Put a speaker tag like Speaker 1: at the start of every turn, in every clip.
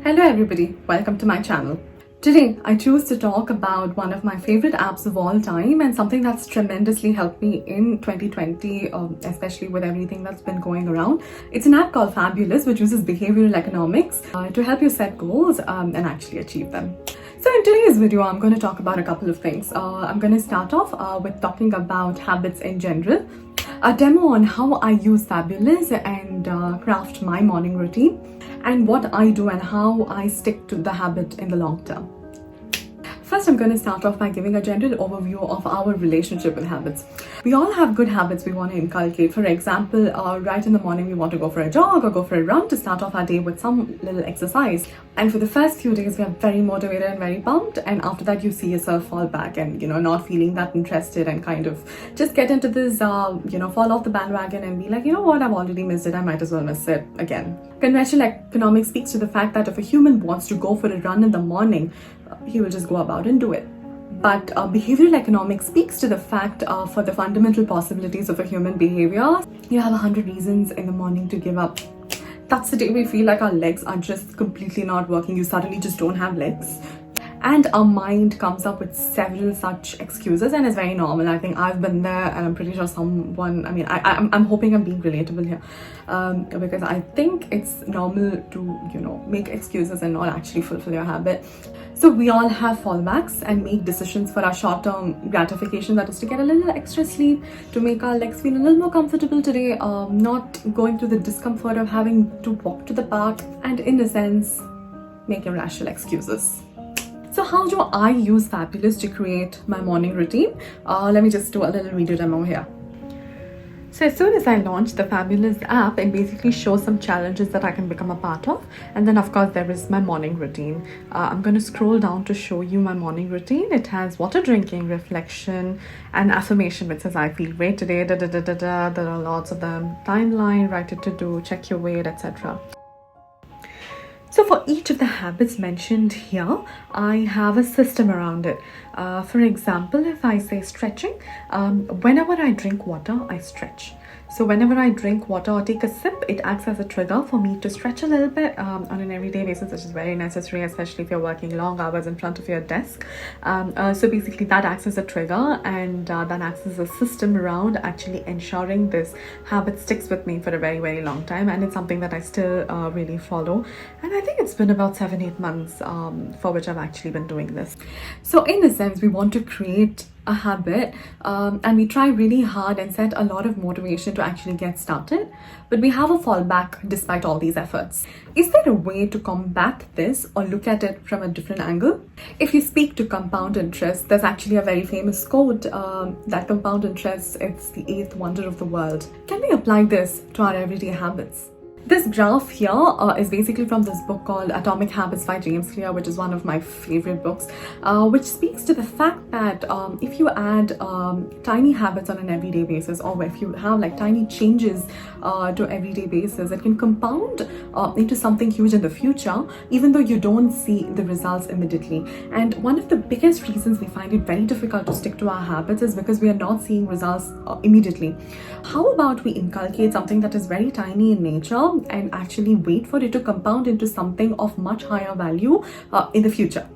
Speaker 1: Hello everybody, welcome to my channel. Today I choose to talk about one of my favorite apps of all time and something that's tremendously helped me in 2020, especially with everything that's been going around. It's an app called Fabulous, which uses behavioral economics to help you set goals and actually achieve them. So in today's video, I'm going to talk about a couple of things. I'm going to start off with talking about habits in general, a demo on how I use Fabulous and craft my morning routine, and what I do and how I stick to the habit in the long term. First, I'm going to start off by giving a general overview of our relationship with habits. We all have good habits we want to inculcate. For example, right in the morning, we want to go for a jog or go for a run to start off our day with some little exercise. And for the first few days, we are very motivated and very pumped. And after that, you see yourself fall back and, not feeling that interested and kind of just get into this, fall off the bandwagon and be like, you know what, I've already missed it. I might as well miss it again. Conventional economics speaks to the fact that if a human wants to go for a run in the morning, he will just go about and do it. But behavioral economics speaks to the fact for the fundamental possibilities of a human behavior. You have 100 reasons in the morning to give up. That's the day we feel like our legs are just completely not working. You suddenly just don't have legs. And our mind comes up with several such excuses, and it's very normal. I think I've been there, and I'm pretty sure I'm hoping I'm being relatable here, because I think it's normal to, make excuses and not actually fulfill your habit. So we all have fallbacks and make decisions for our short-term gratification, that is to get a little extra sleep, to make our legs feel a little more comfortable today, not going through the discomfort of having to walk to the park, and in a sense, make irrational excuses. So how do I use Fabulous to create my morning routine? Let me just do a little video demo here. So as soon as I launched the Fabulous app, it basically shows some challenges that I can become a part of. And then of course there is my morning routine. I'm going to scroll down to show you my morning routine. It has water drinking, reflection, and affirmation, which says I feel great today, There are lots of them. Timeline, write it to do, check your weight, etc. So for each of the habits mentioned here, I have a system around it. For example, if I say stretching, whenever I drink water, I stretch. So whenever I drink water or take a sip, it acts as a trigger for me to stretch a little bit on an everyday basis, which is very necessary, especially if you're working long hours in front of your desk. So basically that acts as a trigger, and that acts as a system around actually ensuring this habit sticks with me for a very, very long time. And it's something that I still really follow. And I think it's been about 7-8 months for which I've actually been doing this. So in a sense, we want to create a habit and we try really hard and set a lot of motivation to actually get started, but we have a fallback despite all these efforts. Is there a way to combat this or look at it from a different angle? If you speak to compound interest, there's actually a very famous quote that compound interest, it's the 8th wonder of the world. Can we apply this to our everyday habits? This graph here is basically from this book called Atomic Habits by James Clear, which is one of my favorite books, which speaks to the fact that if you add tiny habits on an everyday basis, or if you have like tiny changes to everyday basis, it can compound into something huge in the future, even though you don't see the results immediately. And one of the biggest reasons we find it very difficult to stick to our habits is because we are not seeing results immediately. How about we inculcate something that is very tiny in nature and actually wait for it to compound into something of much higher value in the future?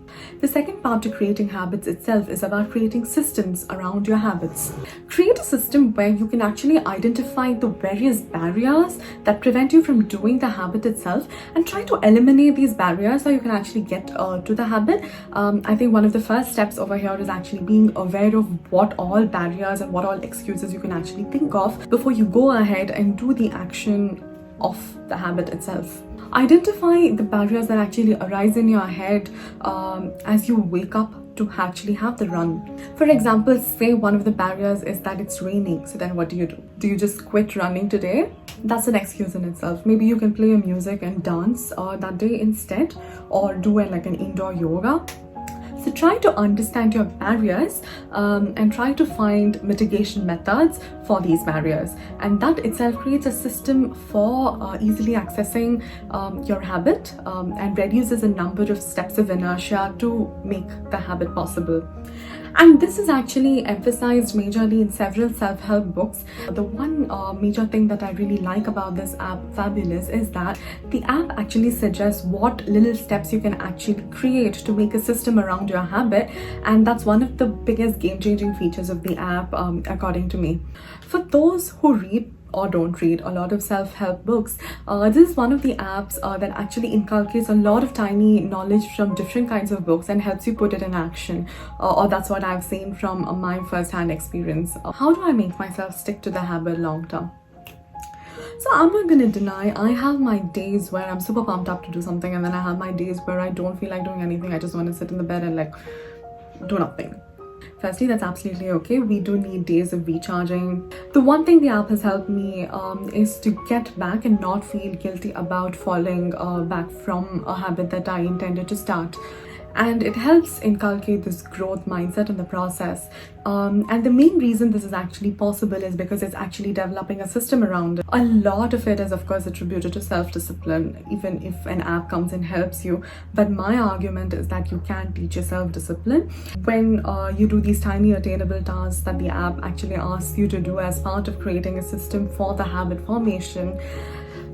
Speaker 1: The second part to creating habits itself is about creating systems around your habits. Create a system where you can actually identify the various barriers that prevent you from doing the habit itself and try to eliminate these barriers so you can actually get to the habit. I think one of the first steps over here is actually being aware of what all barriers and what all excuses you can actually think of before you go ahead and do the action of the habit itself. Identify the barriers that actually arise in your head as you wake up to actually have the run. For example, say one of the barriers is that it's raining. So then what do? Do you just quit running today? That's an excuse in itself. Maybe you can play music and dance that day instead, or do an indoor yoga. So try to understand your barriers and try to find mitigation methods for these barriers, and that itself creates a system for easily accessing your habit and reduces the number of steps of inertia to make the habit possible. And this is actually emphasized majorly in several self-help books. The one major thing that I really like about this app, Fabulous, is that the app actually suggests what little steps you can actually create to make a system around your habit, and that's one of the biggest game-changing features of the app, according to me. For those who read or don't read a lot of self-help books, this is one of the apps that actually inculcates a lot of tiny knowledge from different kinds of books and helps you put it in action, or that's what I've seen from my first-hand experience. How do I make myself stick to the habit long term? So I'm not gonna deny, I have my days where I'm super pumped up to do something, and then I have my days where I don't feel like doing anything. I just want to sit in the bed and like do nothing. Firstly, that's absolutely okay. We do need days of recharging. The one thing the app has helped me is to get back and not feel guilty about falling back from a habit that I intended to start. And it helps inculcate this growth mindset in the process. And the main reason this is actually possible is because it's actually developing a system around it. A lot of it is, of course, attributed to self-discipline, even if an app comes and helps you. But my argument is that you can teach yourself discipline when you do these tiny attainable tasks that the app actually asks you to do as part of creating a system for the habit formation.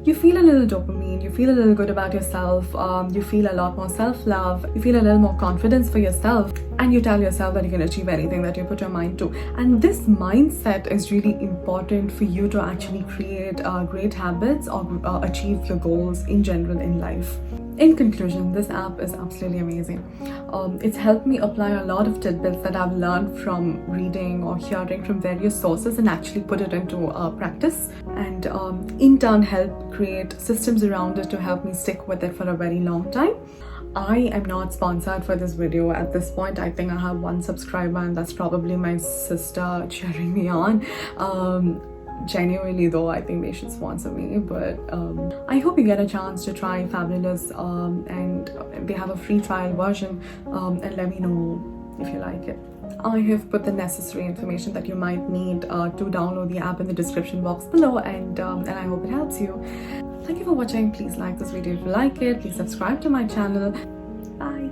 Speaker 1: You feel a little dopamine, you feel a little good about yourself, you feel a lot more self-love, you feel a little more confidence for yourself, and you tell yourself that you can achieve anything that you put your mind to. And this mindset is really important for you to actually create great habits or achieve your goals in general in life. In conclusion, this app is absolutely amazing. It's helped me apply a lot of tidbits that I've learned from reading or hearing from various sources and actually put it into practice, and in turn help create systems around it to help me stick with it for a very long time. I am not sponsored for this video at this point. I think I have one subscriber, and that's probably my sister cheering me on. Genuinely though, I think they should sponsor me, but I hope you get a chance to try Fabulous, and they have a free trial version, and let me know if you like it. I have put the necessary information that you might need to download the app in the description box below, and I hope it helps you. Thank you for watching. Please like this video if you like it. Please subscribe to my channel. Bye.